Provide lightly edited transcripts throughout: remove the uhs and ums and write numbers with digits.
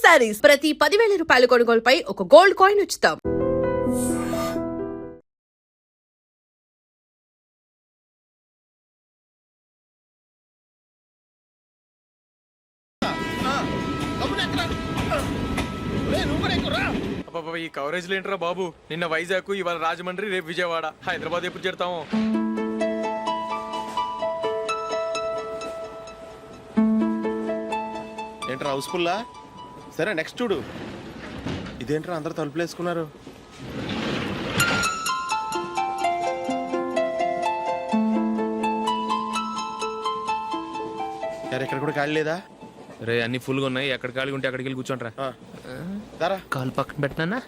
శారీస్ ప్రతి 10,000 రూపాయల కొనుగోలుపై ఒక గోల్డ్ కాయిన్ ఉచితం. ఈ కవరేజ్ లేంట్రా బాబు. నిన్న వైజాగ్, ఇవాళ రాజమండ్రి, రేపు విజయవాడ, హైదరాబాద్ ఎప్పుడు చేరుతాము? ఏంట్రా హౌస్ఫుల్లా? సరే నెక్స్ట్ చూడు. ఇదేంట్రా అందరు తలుపులు వేసుకున్నారు? ఎక్కడ కూడా ఖాళీ లేదా? రే అన్ని ఫుల్గా ఉన్నాయి. ఎక్కడ ఖాళీ ఉంటే అక్కడికి వెళ్ళి కూర్చోండిరా. కాలు పక్కన పెట్టినా.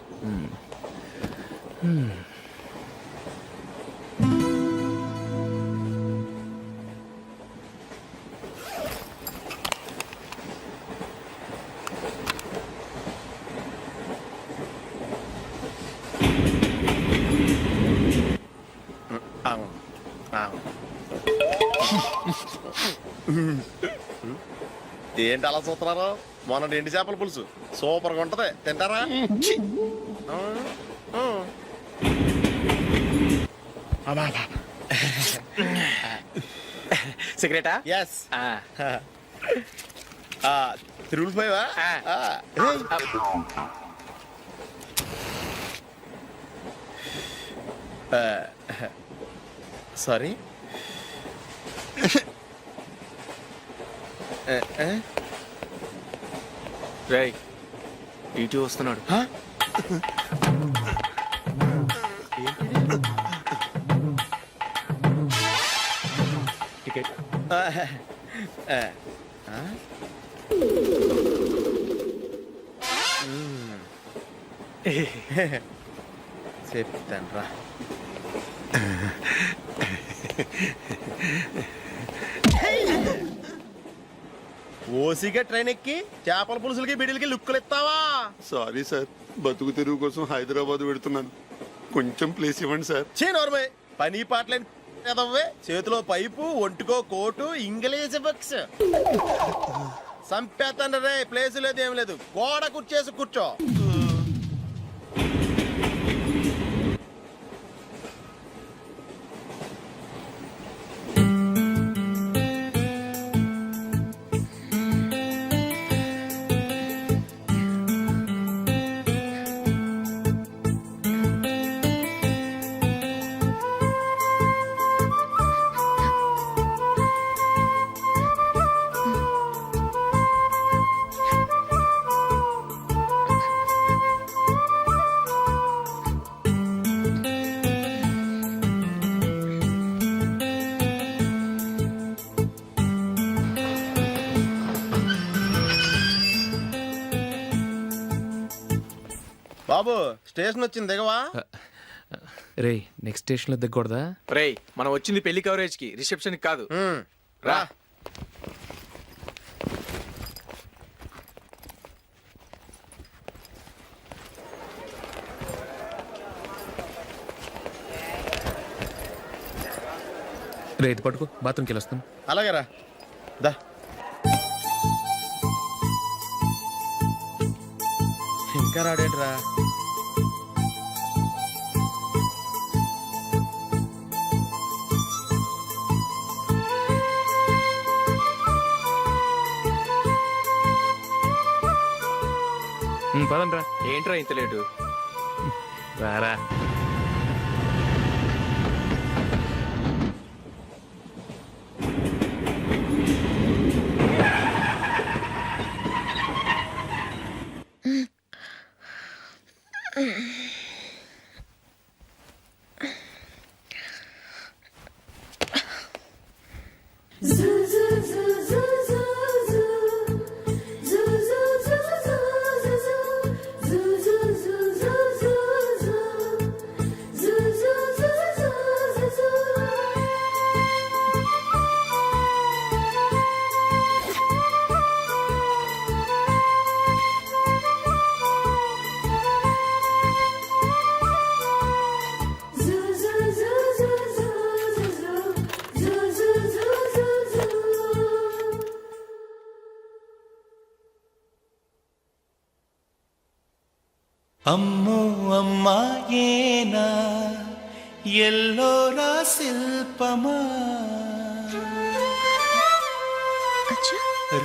ఏంటి అలా చూస్తున్నారు? మొన్న ఎండి చేపల పులుసు సూపర్గా ఉంటది, తింటారా? సిగరెటా? ఎస్. తిరుగులు పోయావా? సారీ. రేయ్ ఇటు వస్తున్నాడు. టికెట్. చెప్తాను రా. ఓసిగా ట్రైన్ ఎక్కి చేపల పులుసులకి బిడిలకి లుక్కులు ఇస్తావా? సారీ సార్, బతుకు తెరువు కోసం హైదరాబాద్ పెడుతున్నాను, కొంచెం ప్లేస్ ఇవ్వండి సార్. నోర్మే, పని పాటలేని కదవ్వే. చేతిలో పైపు, ఒంటికో కోటు, ఇంగ్లీష్ బుక్స్. సంపేతండ్రి రే, ప్లేస్ లేదు ఏం లేదు, గోడ కుర్చేసి కూర్చో. బాబు స్టేషన్ వచ్చింది, దిగవా? రే నెక్స్ట్ స్టేషన్ లో దిగకూడదా? రేయ్ మనం వచ్చింది పెళ్లి కవరేజ్ కి, రిసెప్షన్ కాదు. రా. రే ఇది పట్టుకో, బాత్రూమ్కి వెళ్ళి వస్తాం. అలాగే రా. దా. ఇంకా రాడేంట్రా? పదండ్రా. ఏంట్రా ఇంత లేటు? రారా. అమ్మో అమ్మాయేనా ఎల్లోరా శిల్పమా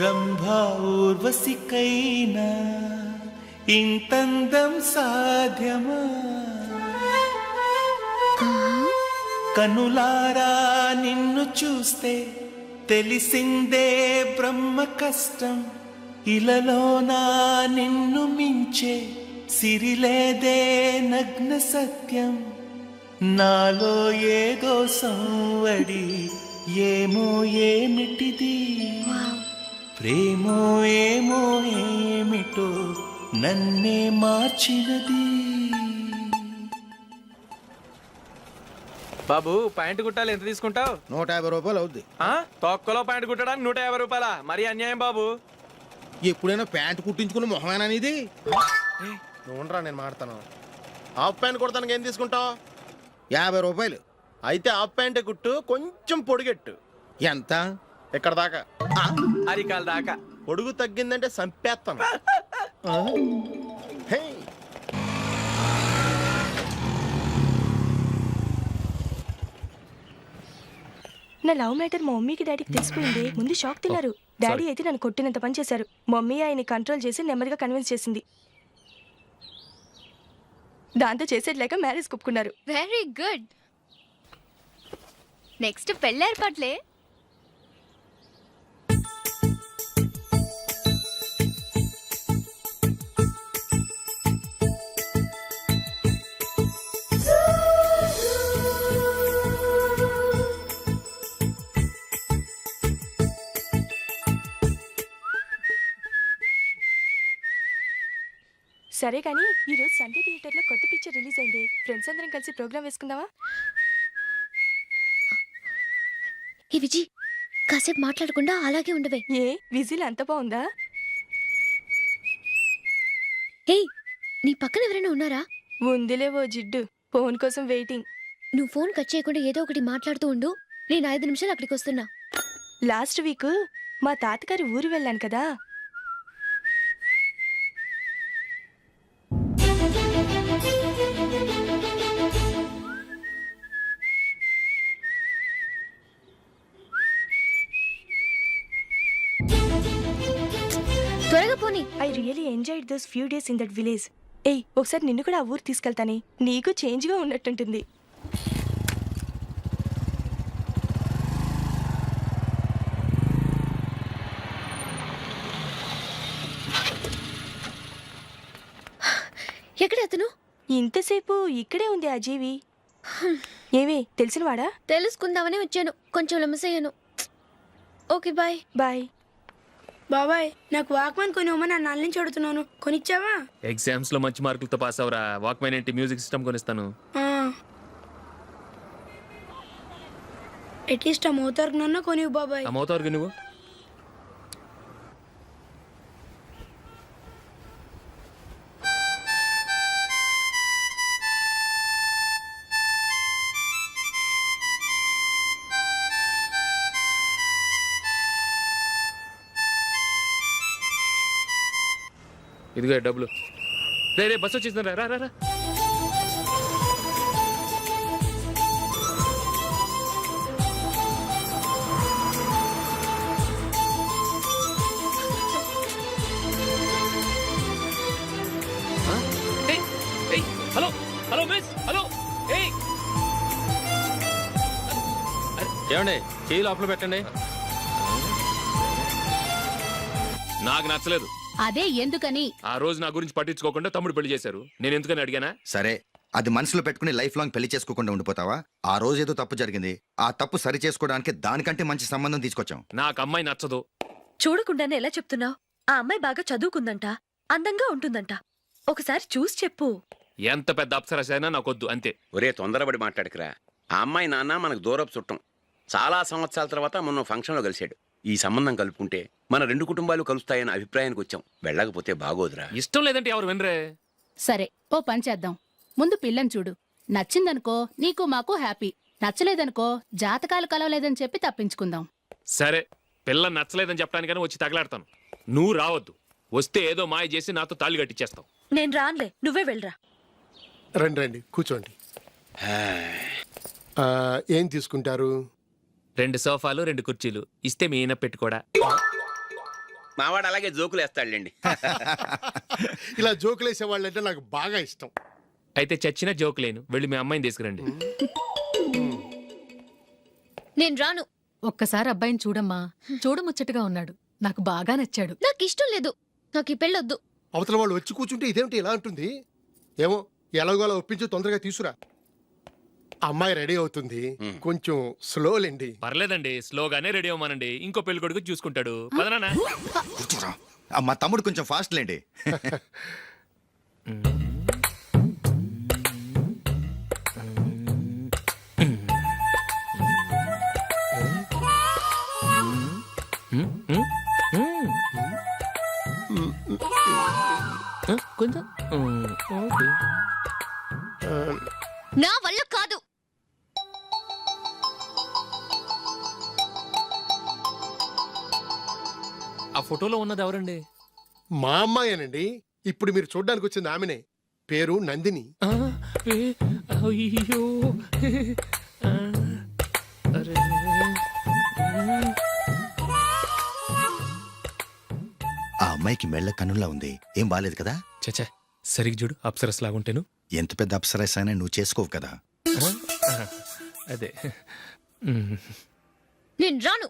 రంభా ఊర్వశికైనా ఇంతందం సాధ్యమా కనులారా నిన్ను చూస్తే తెలిసిందే బ్రహ్మ కష్టం ఇలలోనా నిన్ను మించే సిరిలేదే నగ్న సత్యం నాలో ఏదో సంవడి ఏమో ఏమిటిది ప్రేమో ఏమో ఏమిటో నన్నే మార్చినది. బాబు ప్యాంటు కుట్టాలి ఎంత తీసుకుంటావు? 150 రూపాయలు అవుద్ది. తొక్కలో ప్యాంటు కుట్టడానికి 150 రూపాయల? మరి అన్యాయం బాబు. ఎప్పుడైనా ప్యాంట్ కుట్టించుకున్న మొహమేనా ఇది? నువ్వురా నేను మాడతాను. హాఫ్ ప్యాంట్ కుడతానికి ఏం తీసుకుంటావు? 50 రూపాయలు. అయితే హాఫ్ ప్యాంటే కుట్టు, కొంచెం పొడిగెట్టు. ఎంత? ఇక్కడ దాకా. అరికాల దాకా. పొడుగు తగ్గిందంటే సంపేస్తాను. హే. నా లవ్ మ్యాటర్ మా మమ్మీకి డాడీకి తెలిసిపోయింది. ముందు షాక్ తిన్నారు. డాడీ అయితే నన్ను కొట్టినంత పని చేశారు. మమ్మీ ఆయన్ని కంట్రోల్ చేసి నెమ్మదిగా కన్విన్స్ చేసింది. దాంతో చేసేది లేక మ్యారేజ్ ఒప్పుకున్నారు. Very good. నెక్స్ట్ పెళ్లి ఏర్పాట్లే. సరే కానీ ఈరోజు సండే థియేటర్లో కొత్త పిక్చర్ రిలీజ్ అయింది. ఫ్రెండ్స్ అందరం కలిసి ప్రోగ్రామ్ వేసుకుందామా? ఈ విజి కాసేపు మాట్లాడకుండా అలాగే ఉండవే. ఏ విజిల్ అంత బాగుందా? హే, నీ పక్కన ఎవరైనా ఉన్నారా? ఉందిలే ఓ జిడ్డు. ఫోన్ కోసం వెయిటింగ్. నువ్వు ఫోన్ కట్ చేయకుండా ఏదో ఒకటి మాట్లాడుతూ ఉండు. నేను 5 నిమిషాలు అక్కడికి వస్తున్నా. లాస్ట్ వీక్ మా తాతగారి ఊరు వెళ్ళాను కదా. త్వరగా పోనీ. I really enjoyed those few days in that village. ఏయ్, ఒకసారి నిన్ను కూడా ఆ ఊరు తీసుకెళ్తానే. నీకు చేంజ్గా ఉన్నట్టుంటుంది. ఎక్కడ అతను? ఇంతసేపు ఇక్కడే ఉంది ఆ జీవి. ఏవే తెలిసినవాడా? తెలుసుకుందామని వచ్చాను. కొంచెం లెమసయ్యాను. Okay bye. బాయ్. బాబాయ్, నాకు వాక్మన్ కొనివ్వమని నా నాన్న నుంచి అడుగుతున్నాను. కొనిచ్చావా? ఎగ్జామ్స్ లో మంచి మార్కులతో పాస్ అవరా. వాక్మెన్ ఏంటి, మ్యూజిక్ సిస్టమ్ కొనిస్తాను. అట్లీస్ట్ ఆ మోతార్కు నన్న కొనివ్వు బాబాయ్. ఆ మోతారుగా నువ్వు ఇదిగో డబ్బులు. రే రే బస్ వచ్చేసింది. రా రా రా. Hello hello miss. హలో. ఏమండి చేయి లోపల పెట్టండి. నాకు నచ్చలేదు. అదే ఎందుకని? ఆ రోజు నా గురించి పట్టించుకోకుండా తమ్ముడు పెళ్లి చేశారు. నేను ఎందుకని అడిగానా? సరే, అది మనసులో పెట్టుకుని లైఫ్ లాంగ్ పెళ్లి చేసుకోకుండా ఉండిపోతావా? ఆ రోజు ఏదో తప్పు జరిగింది. ఆ తప్పు సరి చేసుకోవడానికి దానికంటే మంచి సంబంధం తీసుకొచ్చాం. నాకు అమ్మాయి నచ్చదు. చూడకుండానే ఎలా చెప్తున్నావు? ఆ అమ్మాయి బాగా చదువుకుందంట, అందంగా ఉంటుందంట. ఒకసారి చూసి చెప్పు. ఎంత పెద్ద అప్సరస అయినా నాకొద్దు, అంతే. ఒరే తొందరపడి మాట్లాడకురా. ఆ అమ్మాయి నాన్న మనకు దూరపు చుట్టం. చాలా సంవత్సరాల తర్వాత మొన్న ఫంక్షన్లో కలిశాడు. ఈ సంబంధం కలుపుకుంటే మన 2 కుటుంబాలు కలుస్తాయన్న అభిప్రాయానికి వచ్చాం. వెళ్ళకపోతే బాగోదురా. ఇష్టం లేదంటే ఎవరు వినరే. సరే, ఓ పని చేద్దాం. ముందు పిల్లని చూడు. నచ్చిందనుకో నీకు మాకు హ్యాపీ. నచ్చలేదనుకో జాతకాలు కలవలేదని చెప్పి తప్పించుకుందాం. సరే, పిల్ల నచ్చలేదని చెప్పడానికైనా వచ్చి తగలాడతాను. నువ్వు రావద్దు. వస్తే ఏదో మాయ చేసి నాతో తాళి కట్టించేస్తావు. నేను రానులే, నువ్వే వెళ్ళరా. రండి రండి కూర్చోండి. ఏం తీసుకుంటారు? 2 సోఫాలు 2 కుర్చీలు ఇస్తే మీ ఈయన పెట్టుకోడా. మావాడు అలాగే జోకులు వేస్తాడులేండి. ఇలా జోకులేసే వాళ్ళంటే నాకు బాగా ఇష్టం. అయితే చచ్చిన జోక్ లేను, వెళ్ళి మీ అమ్మాయిని తీసుకురండి. నేను రాను. ఒక్కసారి అబ్బాయిని చూడమ్మా, చూడముచ్చటగా ఉన్నాడు, నాకు బాగా నచ్చాడు. నాకు ఇష్టం లేదు, నాకు ఈ పెళ్ళొద్దు. అవతల వాళ్ళు వచ్చి కూర్చుంటే ఇదేమిటి ఇలా అంటుంది? ఏమో ఎలాగోలా ఒప్పించి తొందరగా తీసురా. అమ్మాయి రెడీ అవుతుంది, కొంచెం స్లోలేండి. పర్లేదండి, స్లోగానే రెడీ అవ్వమానండి, ఇంకో పెళ్లి కొడుకు చూసుకుంటాడు. పదనా. కూర్చోరా. మా తమ్ముడు కొంచెం ఫాస్ట్ లేండి. కొంచెం నా వల్ల కాదు. ఆ ఫోటోలో ఉన్నది ఎవరండి? మా అమ్మాయేనండి. ఇప్పుడు మీరు చూడ్డానికి వచ్చింది ఆమెనే. పేరు నందిని. అయ్యో అరే. ఆ అమ్మాయికి మెళ్ళ కన్నులా ఉంది, ఏం బాలేదు కదా? చచ్చా, సరిగ్గా చూడు, అప్సరస్ లాగుంటేను. ఎంత పెద్ద అప్సరస్ అయినా నువ్వు చేసుకోవు కదా. అదే. నేను రాను.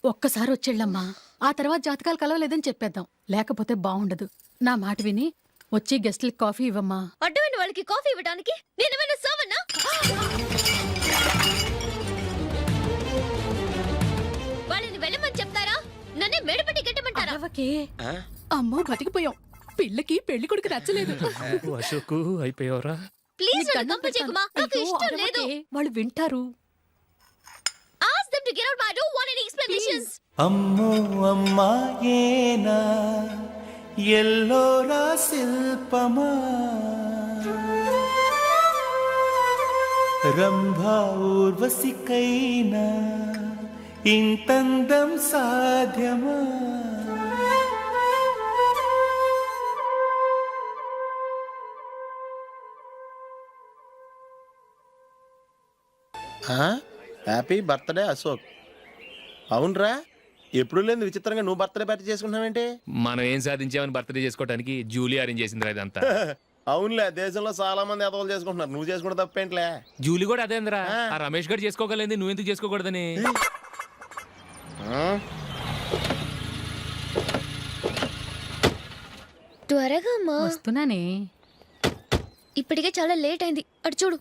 ఒక్కసారి వచ్చేళ్ళమ్మా, ఆ తర్వాత జాతకాలు కలవలేదని చెప్పేద్దాం, లేకపోతే బాగుండదు. నా మాట విని వచ్చి గెస్ట్లకి కాఫీ ఇవ్వమ్మా. అడ్డమైన వాళ్ళకి కాఫీ ఇవ్వడానికి నేనేమైనా సోవన్నా? వాళ్ళని వెళ్ళమని చెప్తారా, నన్నే మేడపట్టి గెట్టమంటారా? అమ్మో బతికిపోయాం, పిల్లకి పెళ్లి కొడుకు నచ్చలేదు. అశోకు అయిపోయావరా? ప్లీజ్ నన్ను కంపచేయకుమా, నాకు ఇష్టం లేదు. వాళ్ళు వింటారు. Ask them to get out, I don't want any explanations. అమ్మో అమ్మాయేనా ఎల్లోరా శిల్పమా, రంభా ఊర్వశికైనా ఇంతందం సాధ్యమా? Happy birthday Ashok. అవునరా, ఎప్పుడు లేని విచిత్రంగా నువ్వు బర్త్డే పార్టీ చేసుకుంటున్నావేంటి? మనం ఏం సాధించామని బర్త్డే చేసుకోవడానికి జూలీ అరేంజ్ చేసింది ఇదంతా. అవునులే, దేశంలో చాలా మంది ఎదవలు చేసుకుంటున్నారు, నువ్వు చేసుకుంటే తప్పేంట్లే. జూలీ కూడా అదేంద్రా, ఆ రమేష్ గారు చేసుకోగలేదు, నువ్వెందుకు చేసుకోకూడదని. త్వరగా అమ్మా. వస్తున్నానే. ఇప్పటికే చాలా లేట్ అయింది, అటు చూడు.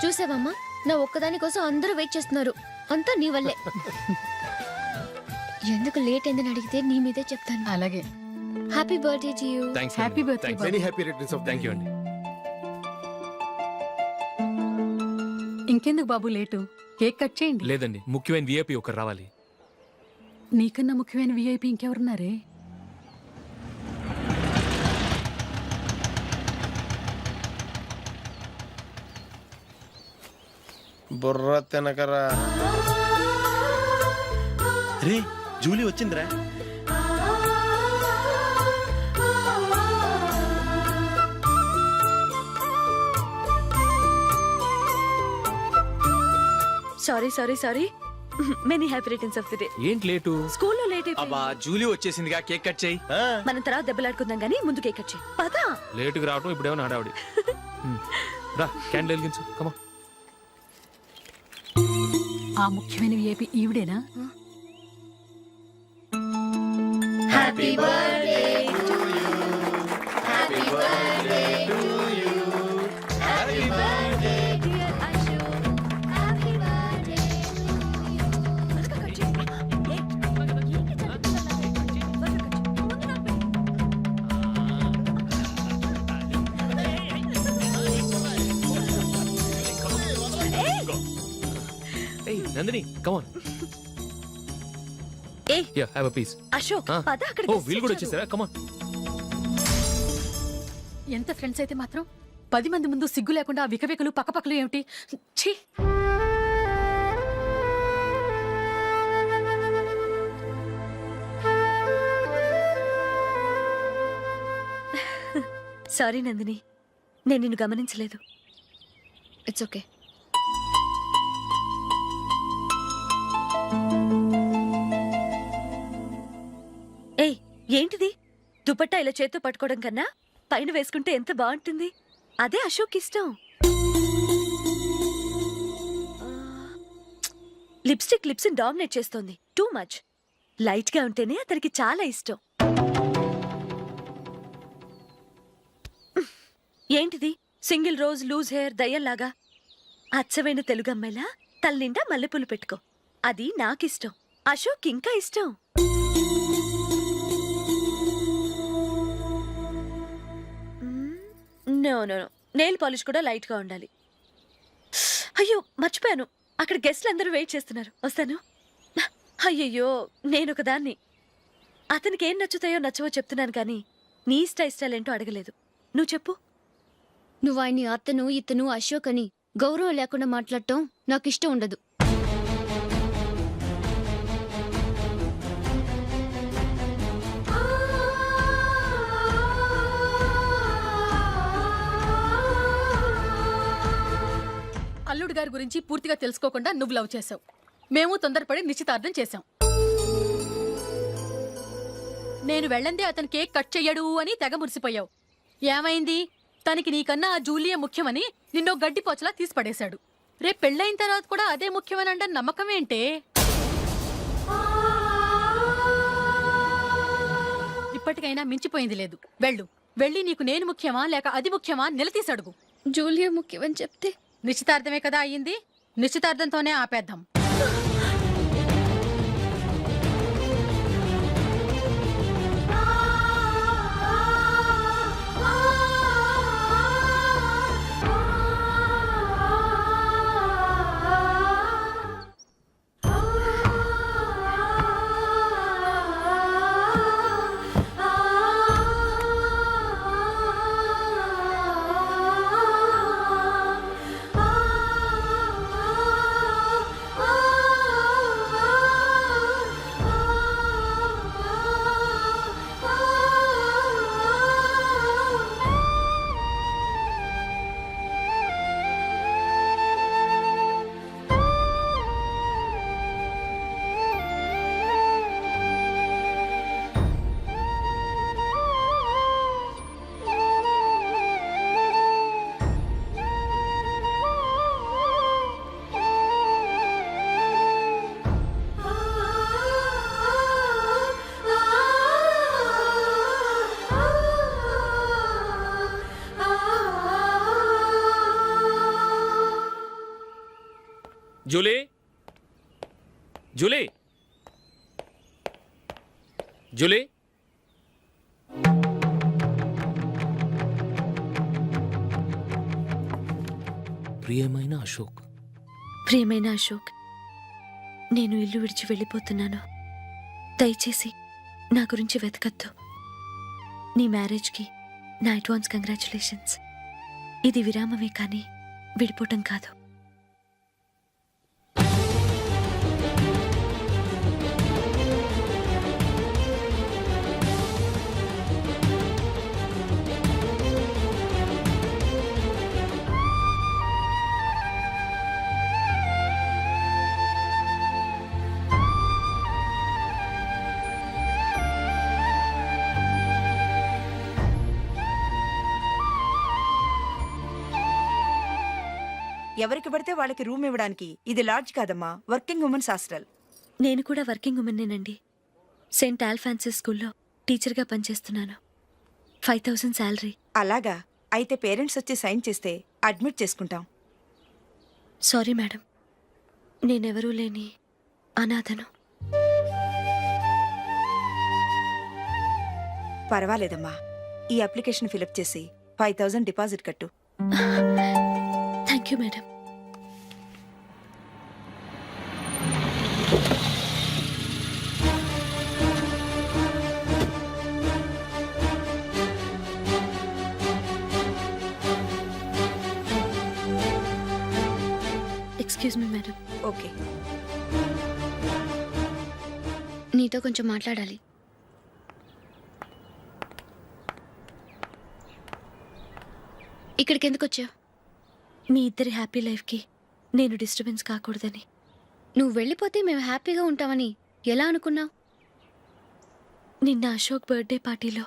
చూసావమ్మా, నా ఒక్కదాని కోసం అందరూ వెయిట్ చేస్తున్నారు, అంతా నీ వల్లే. ఎందుకు లేట్ అయిందని అడిగితే నీ మీదే చెప్తాను. అలాగే. Happy birthday to you. Happy birthday. Many happy returns of the day. Thank you అండి. ఇంకెందుకు బాబు లేటు, కేక్ కట్ చేయండి. లేదండి, ముఖ్యమైన విఐపి ఒకరు రావాలి. నీకన్నా ముఖ్యమైన విఐపి ఇంకెవరున్నారే? బుర్ర తినకరా. రే, జూలీ వచ్చిందిరా. Sorry sorry sorry, many happy returns of the day. ఏంటి లేటు? స్కూల్లో లేట్ అయిపోయింది. అబ్బా, జూలీ వచ్చేసిందిగా, కేక్ కట్ చేయి. మనం తర్వాత దెబ్బలాడుకుందాం గానీ ముందు కేక్ కట్ చేయి. పదా. లేటుగా రావటం ఇప్పుడేమో హడావుడి. రా, క్యాండిల్ వెలిగించు, కమా. ఆ ముఖ్యమైన విఐపి ఈవిడేనా? Happy birthday to you, happy birthday to you, happy birthday dear Ashok, happy birthday Nandini, come on. Yeah, have a piece. Ashok, పద అక్కడ. ఓ, వీళ్ళు కూడా వచ్చేసారా? Come on. ఎంత ఫ్రెండ్స్ అయితే మాత్రం 10 మంది ముందు సిగ్గు లేకుండా ఆ వికవికలు పక్కపక్కలు ఏమిటి? ఛీ. సారీ నందిని, నేను నిన్ను గమనించలేదు. It's okay. ఏయ్, ఏంటిది? దుపట్టా ఇలా చేత్తో పట్టుకోవడం కన్నా పైన వేసుకుంటే ఎంత బాగుంటుంది. అదే అశోక్ ఇష్టం. లిప్స్టిక్ లిప్స్ డామినేట్ చేస్తోంది. Too much. లైట్ గా ఉంటేనే అతనికి చాలా ఇష్టం. ఏంటిది? సింగిల్ రోజ్ లూజ్ హెయిర్ దయ్యంలాగా. అచ్చమైన తెలుగు అమ్మాయిలా తల్లిండా మల్లెపూలు పెట్టుకో. అది నాకిష్టం. అశోక్ ఇంకా ఇష్టం. No no no, nail polish కూడా లైట్ గా ఉండాలి. అయ్యో మర్చిపోయాను, అక్కడ గెస్ట్లు అందరూ వెయిట్ చేస్తున్నారు. వస్తాను. అయ్యయ్యో, నేనొక దాన్ని. అతనికి ఏం నచ్చుతాయో నచ్చవో చెప్తున్నాను కానీ నీ ఇష్టాలేంటో అడగలేదు. నువ్వు చెప్పు. నువ్వు ఆయన్ని అతను ఇతను అశోక్ అని గౌరవం లేకుండా మాట్లాడటం నాకు ఇష్టం ఉండదు. అల్లుడు గారి గురించి పూర్తిగా తెలుసుకోకుండా నువ్వు లవ్ చేసావు. మేము తొందరపడి నిశ్చితార్థం చేశాం. నేను వెళ్ళందే అతను కేక్ కట్ చెయ్యడు అని తెగ మురిసిపోయావు. ఏమైంది? తనకి నీకన్నా ఆ జూలియే ముఖ్యమని నిన్నో గడ్డిపోచలా తీసి పడేశాడు. రేపు పెళ్ళైన తర్వాత కూడా అదే ముఖ్యమని అంటే నమ్మకం ఏంటే? ఇప్పటికైనా మించిపోయింది లేదు. వెళ్ళి నీకు నేను ముఖ్యమా లేక అది ముఖ్యమా నిలదీసి అడుగు. జూలియా ముఖ్యమని చెప్తే నిశ్చితార్థమే కదా అయ్యింది. నిశ్చితార్థంతోనే ఆపేద్దాం. Julie, Julie, Julie. ప్రియమైన అశోక్. ప్రియమైన అశోక్, నేను ఇల్లు విడిచి వెళ్ళిపోతున్నాను. దయచేసి నా గురించి వెతకద్దు. నీ మ్యారేజ్కి నా అడ్వాన్స్ కంగ్రాచులేషన్స్. ఇది విరామమే కానీ విడిపోవటం కాదు. ఎవరికి పడితే వాళ్ళకి రూమ్ ఇవ్వడానికి ఇది లాడ్జ్ కాదమ్మా, వర్కింగ్ ఉమెన్స్ హాస్టల్. నేను కూడా వర్కింగ్ ఉమెన్నేనండి. సెయింట్ ఆల్ఫాన్సిస్ స్కూల్లో టీచర్గా పనిచేస్తున్నాను. 5000 శాలరీ. అలాగా? అయితే పేరెంట్స్ వచ్చి సైన్ చేస్తే అడ్మిట్ చేసుకుంటాం. సారీ మేడం, నేనెవరూ లేని అనాథను. పర్వాలేదమ్మా, ఈ అప్లికేషన్ ఫిలప్ చేసి 5000 డిపాజిట్ కట్టు. Thank you madam. Excuse me madam. Okay. నీతో కొంచెం మాట్లాడాలి. ఇక్కడికి ఎందుకు వచ్చావు? మీ ఇద్దరి హ్యాపీ లైఫ్కి నేను డిస్టర్బెన్స్ కాకూడదని. నువ్వు వెళ్ళిపోతే మేము హ్యాపీగా ఉంటామని ఎలా అనుకున్నావు? నిన్న అశోక్ బర్త్డే పార్టీలో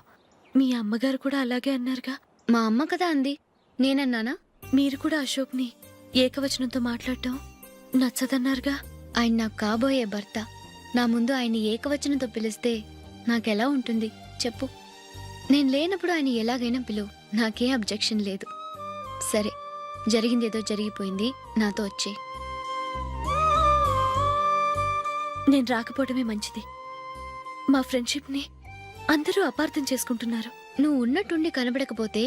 మీ అమ్మగారు కూడా అలాగే అన్నారుగా. మా అమ్మ కదా అంది, నేనన్నానా? మీరు కూడా అశోక్ని ఏకవచనంతో మాట్లాడటం నచ్చదన్నారుగా. ఆయన నాకు కాబోయే భర్త. నా ముందు ఆయన్ని ఏకవచనంతో పిలిస్తే నాకెలా ఉంటుంది చెప్పు? నేను లేనప్పుడు ఆయన ఎలాగైనా పిలువు, నాకే అబ్జెక్షన్ లేదు. సరే, జరిగిందేదో జరిగిపోయింది, నాతో వచ్చే. నేను రాకపోవడమే మంచిది. మా ఫ్రెండ్షిప్ని అందరూ అపార్థం చేసుకుంటున్నారు. నువ్వు ఉన్నట్టుండి కనబడకపోతే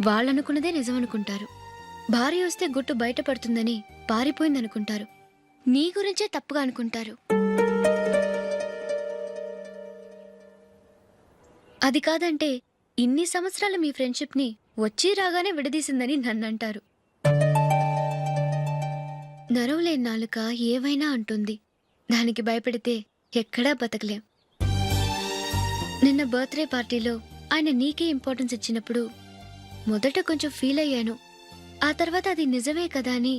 వాళ్ళనుకున్నదే నిజమనుకుంటారు. భార్య వస్తే గుట్టు బయటపడుతుందని పారిపోయిందనుకుంటారు. నీ గురించే తప్పుగా అనుకుంటారు. అది కాదంటే ఇన్ని సంవత్సరాల మీ ఫ్రెండ్షిప్ని వచ్చి రాగానే విడదీసిందని నన్నంటారు. నరవలేని నాలుక ఏవైనా అంటుంది. దానికి భయపడితే ఎక్కడా బతకలేం. నిన్న బర్త్డే పార్టీలో ఆయన నీకే ఇంపార్టెన్స్ ఇచ్చినప్పుడు మొదట కొంచెం ఫీల్ అయ్యాను. ఆ తర్వాత అది నిజమే కదా అని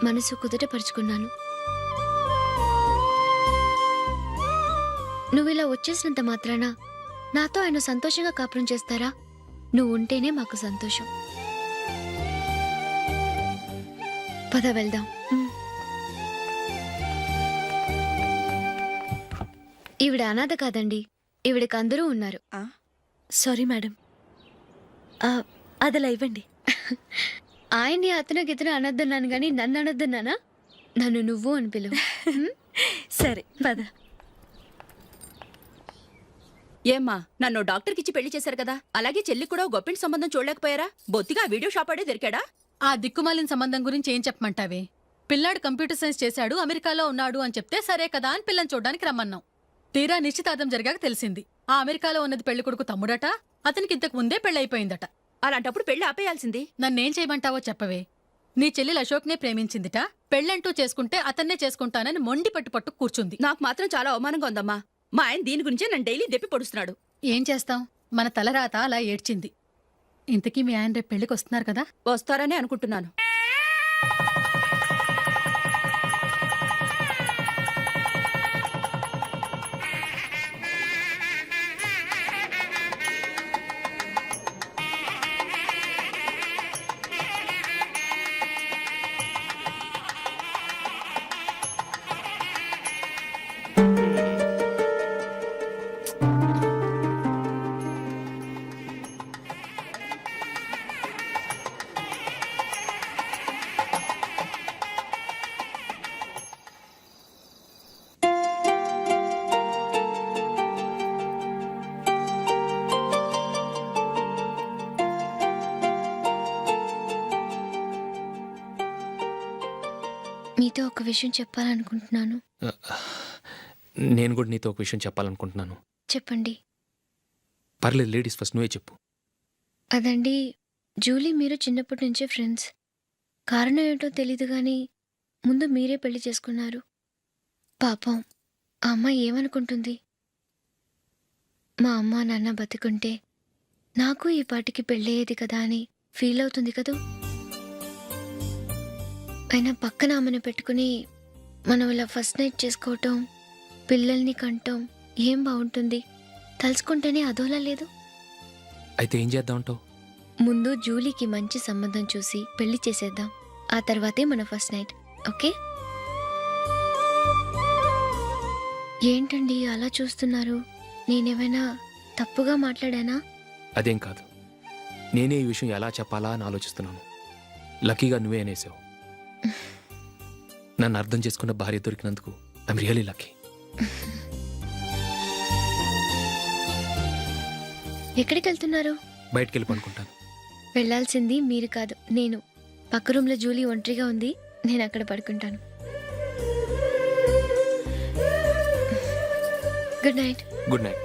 మనసు కుదుటపరుచుకున్నాను. నువ్విలా వచ్చేసినంత మాత్రాన నాతో ఆయన సంతోషంగా కాపురం చేస్తారా? నువ్వు ఉంటేనే మాకు సంతోషం. పద వెళ్దాం. ఈవిడ అనాథ కాదండి, ఈవిడకి అందరూ ఉన్నారు. సారీ మేడం, అదలా ఇవ్వండి. ఆయన్ని అతను గితను అనొద్దన్నాను గాని నన్ను అనొద్దన్నానా? నన్ను నువ్వు అని పిలువు. సరే పద. ఏమ్మా, నన్ను డాక్టర్కి ఇచ్చి పెళ్లి చేశారు కదా, అలాగే చెల్లి కూడా గొప్పింటి సంబంధం చూడలేకపోయారా? బొత్తిగా వీడియో షాప్ ఆడే దొరికాడా? ఆ దిక్కుమాలిన సంబంధం గురించి ఏం చెప్పమంటావే? పిల్లాడు కంప్యూటర్ సైన్స్ చేశాడు, అమెరికాలో ఉన్నాడు అని చెప్తే సరే కదా అని పిల్లని చూడడానికి రమ్మన్నాం. తీరా నిశ్చితార్థం జరిగాక తెలిసింది ఆ అమెరికాలో ఉన్నది పెళ్లి కొడుకు తమ్ముడట, అతనికి ఇంతకు ముందే పెళ్ళైపోయిందట. అలాంటప్పుడు పెళ్లి ఆపేయాల్సింది. నన్నేం చేయమంటావో చెప్పవే. నీ చెల్లెలు అశోక్నే ప్రేమించిందిట, పెళ్ళంటూ చేసుకుంటే అతన్నే చేసుకుంటానని మొండి పట్టు కూర్చుంది. నాకు మాత్రం చాలా అవమానంగా ఉందమ్మా. మా ఆయన దీని గురించే నన్ను డైలీ దెప్పి పొడుస్తున్నాడు. ఏం చేస్తాం, మన తలరాత అలా ఏడ్చింది. ఇంతకీ మీ ఆయన రేపు పెళ్లికి వస్తున్నారు కదా? వస్తారనే అనుకుంటున్నాను. మీతో ఒక విషయం చెప్పాలనుకుంటున్నాను. నేను కూడా నీతో ఒక విషయం చెప్పాలనుకుంటున్నాను. చెప్పండి. పర్లేదు, లేడీస్ ఫస్ట్, నువ్వే చెప్పు. అదండి, జూలీ మీరు చిన్నప్పటి నుంచే ఫ్రెండ్స్. కారణం ఏంటో తెలీదు కానీ ముందు మీరే పెళ్లి చేసుకున్నారు. పాపం ఆ అమ్మాయి ఏమనుకుంటుంది? మా అమ్మ నాన్న బతికుంటే నాకు ఈ పాటికి పెళ్ళయ్యేది కదా అని ఫీల్ అవుతుంది కదూ. అయినా పక్కన ఆమెను పెట్టుకుని మనం ఇలా ఫస్ట్ నైట్ చేసుకోవటం, పిల్లల్ని కంటాం ఏం బాగుంటుంది? తలుచుకుంటేనే అదోలా లేదు. అయితే ఏం చేద్దాం అంటావు? ముందు జూలీకి మంచి సంబంధం చూసి పెళ్లి చేసేద్దాం, ఆ తర్వాతే మన ఫస్ట్ నైట్. ఓకే? ఏంటండి అలా చూస్తున్నారు? నేనేమైనా తప్పుగా మాట్లాడానా? అదేం కాదు, నేనే ఈ విషయం ఎలా చెప్పాలా అని ఆలోచిస్తున్నాను. లక్కీగా నువ్వే అనేసావు. నన్ను అర్థం చేసుకున్న భార్య దొరికినందుకు ఐఎమ్ రియలీ లక్కీ. ఎక్కడికి వెళ్తున్నారు? బయటికి వెళ్ళి పనుకుంటాను. వెళ్ళాల్సింది మీరు కాదు, నేను. పక్క రూమ్లో జూలీ ఒంటరిగా ఉంది, నేను అక్కడ పడుకుంటాను. Good night. Good night.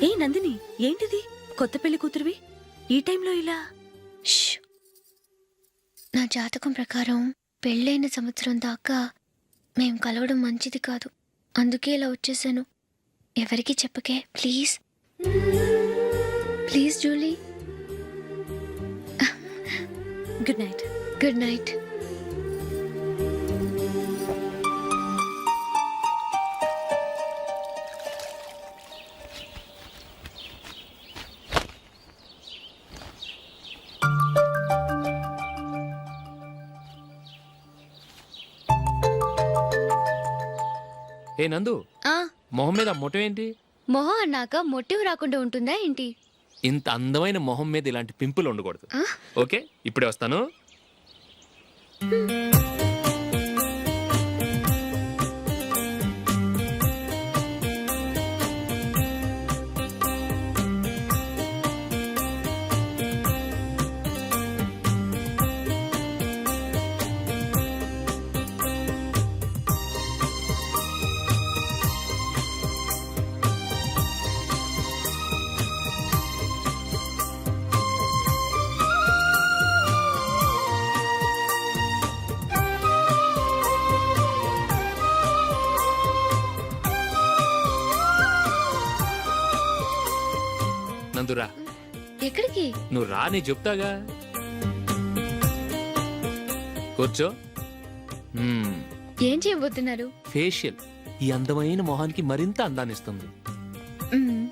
ఏ నందిని, ఏంటిది? కొత్త పెళ్లి కూతురువి ఈ టైంలో ఇలా? నా జాతకం ప్రకారం పెళ్ళైన సంవత్సరం దాకా మేం కలవడం మంచిది కాదు, అందుకే ఇలా వచ్చేసాను. ఎవరికి చెప్పకే please please Julie. Good night. Good night. ఏ నందు, ఆ, మొహం మీద మొటం ఏంటి? మొహం అన్నాక మొటివ్ రాకుండా ఉంటుందా ఏంటి? ఇంత అందమైన మొహం మీద ఇలాంటి పింపుల్ ఉండకూడదు. ఆ? ఓకే, ఇప్పుడే వస్తాను. నందురా, ఎక్కడికి? నువ్వు రా, నీ చెప్తాగా. కూర్చో. ఏం చేయబోతున్నారు? ఫేషియల్ ఈ అందమైన మొహానికి మరింత అందాన్నిస్తుంది. మ్మ్.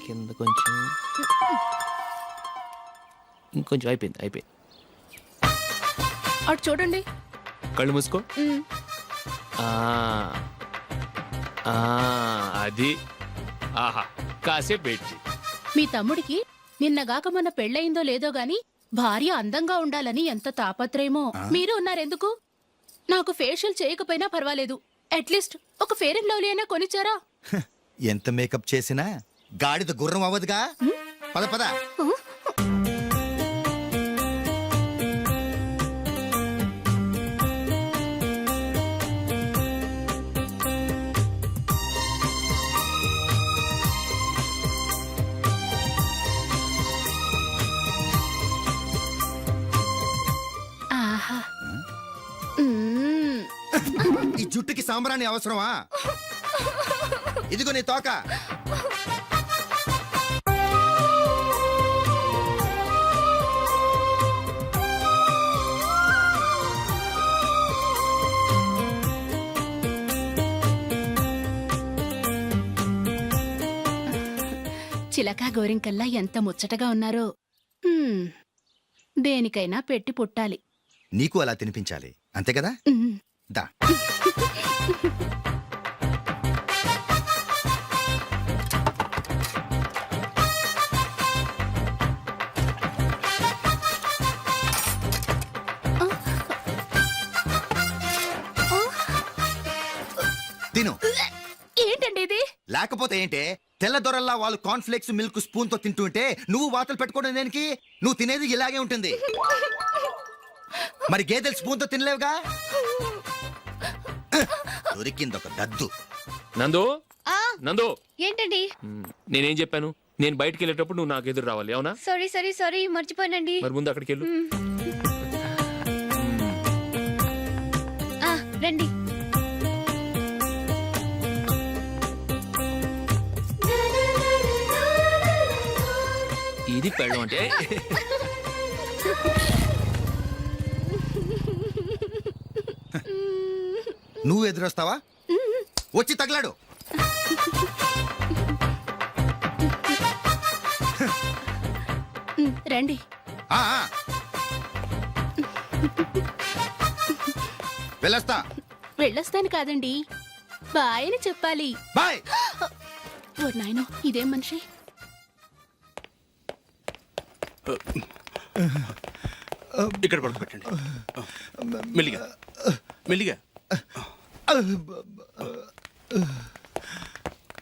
కింద కొంచెం, ఇంకొంచెం. అయిపోయింది. అటు చూడండి. కళ్ళు మూసుకో. మ్మ్. ఆ, ఆ, అది. ఆహా, కాసేపు వెయిట్ చెయ్యి. మీ తమ్ముడికి నిన్నగాక మొన్న పెళ్ళయిందో లేదో గాని భార్య అందంగా ఉండాలని ఎంత తాపత్రయమో. మీరు ఉన్నారెందుకు? నాకు ఫేషియల్ చేయకపోయినా పర్వాలేదు, అట్లీస్ట్ ఒక ఫేర్ అండ్ లవ్లీ అయినా కొనిచ్చారా? ఎంత మేకప్ చేసినా గాడిద గుర్రం అవ్వదుగా. పద పద. ఆహా. మ్మ్. ఈ జుట్టుకి సాంబ్రాణి అవసరమా? ఇదిగో నీ తోక. చిలకా గోరింకల్లా ఎంత ముచ్చటగా ఉన్నారో. మ్మ్. దేనికైనా పెట్టి పుట్టాలి. నీకు అలా తినిపించాలి, అంతే కదా? మ్మ్. దా. తిను. ఏంటండి ఇది? లేకపోతే ఏంటే, తెల్లదొరల్లా వాళ్ళు కార్న్ఫ్లేక్స్ మిల్క్ స్పూన్ తో తింటుంటే నువ్వు వాతలు పెట్టుకోవడం దేనికి? నువ్వు తినేది ఇలాగే ఉంటుంది. మరి గేదెలు స్పూన్ తో తినలేవుగా. దొరికింది ఒక దద్దు. నందు, ఆ, నందు, ఏంటండి? నేనేం చెప్పాను? నేను బయటికి వెళ్ళేటప్పుడు నువ్వు నాకు ఎదురు రావాలి, అవునా? సారీ మర్చిపోయానండి. మరి ముందు అక్కడికి వెళ్ళు. మ్మ్. ఆ, రండి. ఇది పెళ్ళం అంటే. నువ్వు ఎదురొస్తావా? వచ్చి తగలాడు. రండి. ఆ, ఆ. వెళ్ళొస్తా. వెళ్ళొస్తాను కాదండి, బాయ్ అని చెప్పాలి. బాయ్. ఓ నాయనో, ఇదేం మనిషి? ఇక్కడ పడుకోబెట్టండి. మెల్లిగా మెల్లిగా.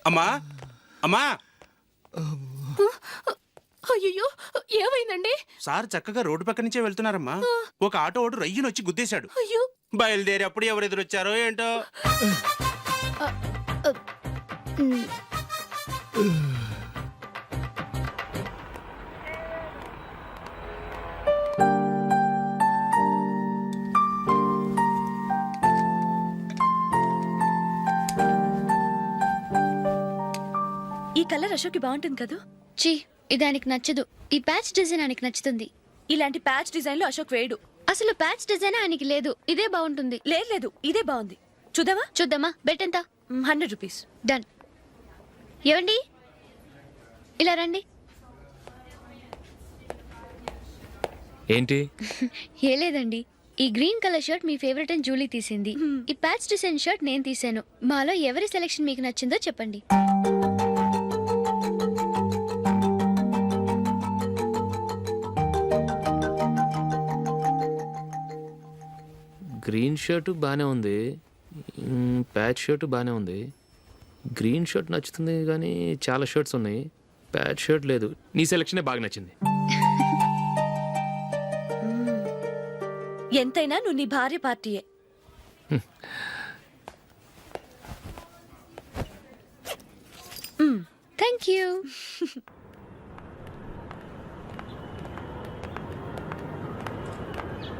అమ్మా అమ్మా. అయ్యో, ఏమైందండి? సార్ చక్కగా రోడ్డు పక్క నుంచే వెళ్తున్నారమ్మా. ఒక ఆటో ఓడు రయ్యను వచ్చి గుద్దేశాడు. అయ్యో. బయలుదేరి అప్పుడు ఎవరు ఎదురొచ్చారో ఏంటో. ఈ కలర్ అశోక్కి బాగుంటుంది కదా. చీ ఇది ఆయనకి నచ్చదు. ఈ ప్యాచ్ డిజైన్ ఆయనకి నచ్చుతుంది. ఇలాంటి ప్యాచ్ డిజైన్లు అశోక్ వేయడు. అసలు ప్యాచ్ డిజైన్ ఆయనకి లేదు. ఇదే బాగుంటుంది. లేదు ఇదే బాగుంది. చూద్దామా? చూద్దామా. బెట్ ఎంత? 100 రూపీస్. డన్. ఏవండి ఇలా రండి. ఏంటి? ఏ లేదండి, ఈ గ్రీన్ కలర్ షర్ట్ మీ ఫేవరెట్ అని జూలీ తీసింది. ఈ ప్యాచ్ డిజైన్ షర్ట్ నేను తీసాను. మాలో ఎవరి సెలెక్షన్ మీకు నచ్చిందో చెప్పండి. గ్రీన్ షర్ట్ బాగానే ఉంది, ప్యాచ్ షర్ట్ బాగానే ఉంది. గ్రీన్ షర్ట్ నచ్చుతుంది కానీ చాలా షర్ట్స్ ఉన్నాయి, ప్యాచ్ షర్ట్ లేదు. నీ సెలెక్షనే బాగా నచ్చింది. ఎంతైనా నువ్వు నీ భార్య పార్టీయే. Thank you.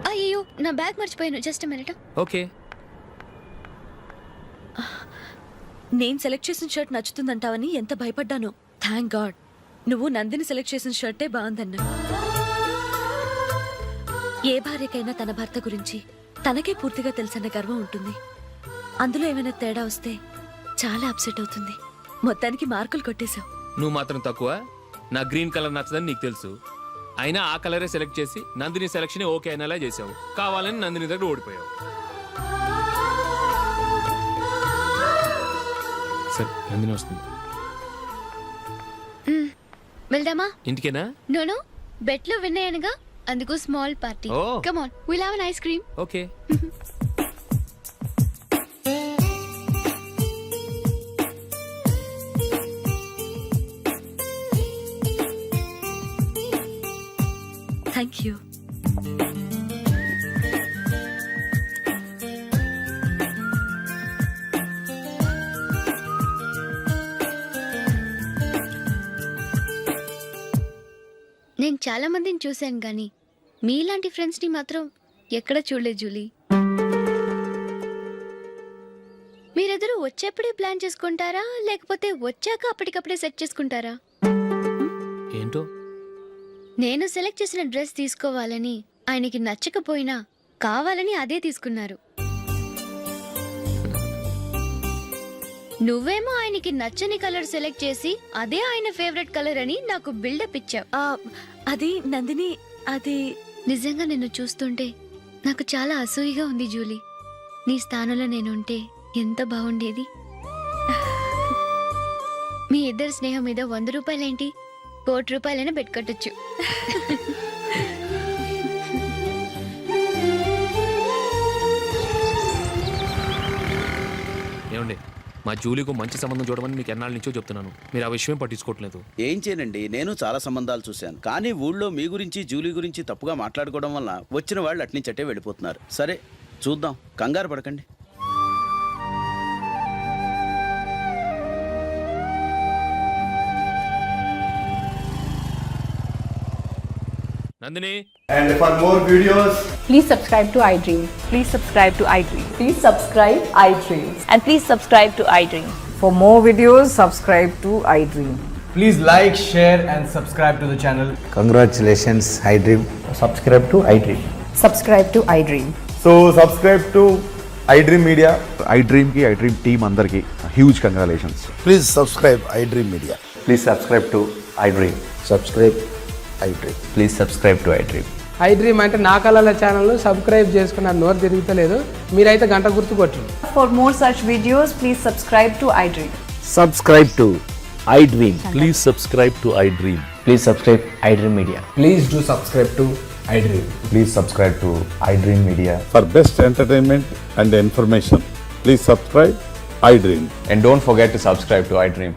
అయ్యో నా బ్యాగ్ మర్చిపోయాను. Just minute. ఓకే. నేను సెలెక్ట్ చేసిన షర్ట్ నచ్చుతుందంటావని ఎంత భయపడ్డాను. థ్యాంక్ గాడ్ నువ్వు నందిని సెలెక్ట్ చేసిన షర్టే బాగుందన్నా. ఏ భార్యకైనా తన భర్త గురించి తనకే పూర్తిగా తెలుసన్న గర్వం ఉంటుంది. అందులో ఏమైనా తేడా వస్తే చాలా అప్సెట్ అవుతుంది. మొత్తానికి మార్కులు కొట్టేశావు. నువ్వు మాత్రం తక్కువ. నా గ్రీన్ కలర్ నచ్చదని నీకు తెలుసు, అయినా ఆ కలరే సెలెక్ట్ చేసి నందిని సెలెక్షన్ ఓకే అయినలా చేసావు. కావాలని నందిని దగ్గర ఓడిపోయావు. సరే నందిని వస్తుంది. వెళ్దామా? ఇంటికేనా? నోను బెట్లో విన్నాయనగా, అందుకు small party. Oh. Come on, will have an ice cream. Okay. Thank you. నేను చాలా మందిని చూశాను కానీ మీలాంటి ఫ్రెండ్స్ని మాత్రం ఎక్కడ చూడలేదు జూలీ. మీరెదరూ వచ్చేప్పుడే ప్లాన్ చేసుకుంటారా లేకపోతే వచ్చాక అప్పటికప్పుడే సెట్ చేసుకుంటారా? ఏంటో నేను సెలెక్ట్ చేసిన డ్రెస్ తీసుకోవాలని ఆయనకి నచ్చకపోయినా కావాలని అదే తీసుకున్నారు. నువ్వేమో ఆయనకి నచ్చని కలర్ సెలెక్ట్ చేసి అదే ఆయన ఫేవరెట్ కలర్ అని నాకు బిల్డప్ ఇచ్చావు. అది నందిని, అది నిజంగా నిన్ను చూస్తుంటే నాకు చాలా అసూయగా ఉంది జూలీ. నీ స్థానంలో నేనుంటే ఎంత బాగుండేది. మీ ఇద్దరు స్నేహం మీద 100 రూపాయలేంటి, 1 కోటి రూపాయలైనా పెట్టుకట్టొచ్చు. ఏమండి, మా జూలీకు మంచి సంబంధం చూడమని మీకు ఎన్నాళ్ళ నుంచో చెప్తున్నాను, మీరు ఆ విషయం పట్టించుకోవట్లేదు. ఏం చేయనండి, నేను చాలా సంబంధాలు చూశాను. కానీ ఊళ్ళో మీ గురించి జూలీ గురించి తప్పుగా మాట్లాడుకోవడం వల్ల వచ్చిన వాళ్ళు అట్నుంచటే వెళ్ళిపోతున్నారు. సరే చూద్దాం, కంగారు పడకండి. Nandini. And for more videos, Please subscribe to iDream. Please subscribe to iDream. Please subscribe iDream. And please subscribe to iDream. for more videos, subscribe to iDream. Please like, share and subscribe to the channel. Congratulations iDream. Subscribe to iDream. Subscribe to iDream. So subscribe to iDream Media. iDream की iDream team अंदर की huge congratulations. Please subscribe iDream media. Please subscribe to iDream. Subscribe iDream. Please subscribe to iDream. iDream అంటే నా కళల channel subscribe చేసుకున్న నోరు తిరుగుతలేదు, మీరైతే గంట గుర్తు కొట్టండి. For more such videos, please subscribe to iDream. Subscribe to iDream. Please subscribe to iDream. Please subscribe iDream Media. Please do subscribe to iDream. Please subscribe to iDream Media. For best entertainment and information, please subscribe iDream. And don't forget to subscribe to iDream.